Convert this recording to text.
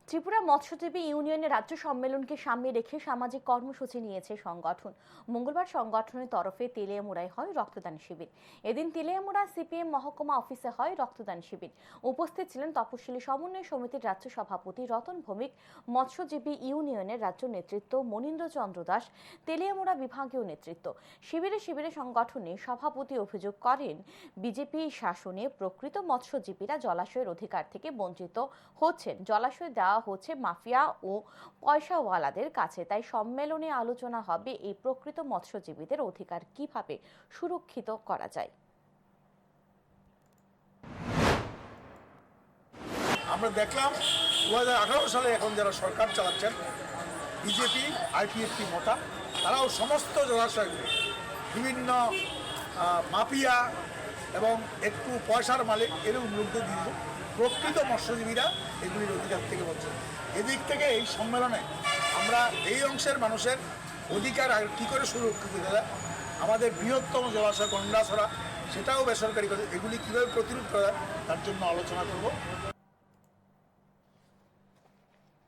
ত্রিপুরা মৎস্যজীবী ইউনিয়নের রাজ্য সম্মেলনকে সামনে রেখে সামাজিক কর্মসূচি নিয়েছে সংগঠন। মঙ্গলবার সংগঠনের তরফে তেলিয়ামুড়ায় হয় রক্তদান শিবির। এদিন তেলিয়ামুড়া সিপিএম মহকুমা অফিসে হয় রক্তদান শিবির। উপস্থিত ছিলেন তপশিলি সমন্বয় সমিতির রাজ্য সভাপতি রতন ভৌমিক, মৎস্যজীবী ইউনিয়নের রাজ্য নেতৃত্ব মনীন্দ্র চন্দ্র দাস, তেলিয়ামুড়া বিভাগীয় নেতৃত্ব। শিবিরে সংগঠনের সভাপতি অভিযোগ করেন, বিজেপি শাসনে প্রকৃত মৎস্যজীবীরা জলাশয়ের অধিকার থেকে বঞ্চিত হচ্ছেন। জলাশয় দেওয়া হচ্ছে মাফিয়া ও পয়সাওয়ালাদের কাছে। তাই সম্মেলনে আলোচনা হবে এই প্রকৃত মৎস্যজীবীদের অধিকার কিভাবে সুরক্ষিত করা যায়। আমরা দেখলাম 2018 সালে এখন যারা সরকার চালাচ্ছেন বিজেপি আইপিএফটি মতা, তারাও সমস্ত জলাশয় বিভিন্ন মাফিয়া এবং একটু পয়সার মালিক এরকম লোকদের দিল। প্রকৃত মৎস্যজীবীরা এগুলির অধিকার থেকে বলছেন। এদিক থেকে এই সম্মেলনে আমরা এই অংশের মানুষের অধিকার আর কী করে সুরক্ষিত দেওয়া, আমাদের বৃহত্তম জলাশয় গন্ডাছড়া সেটাও বেসরকারি করে, এগুলি কীভাবে প্রতিরোধ করা তার জন্য আলোচনা করব।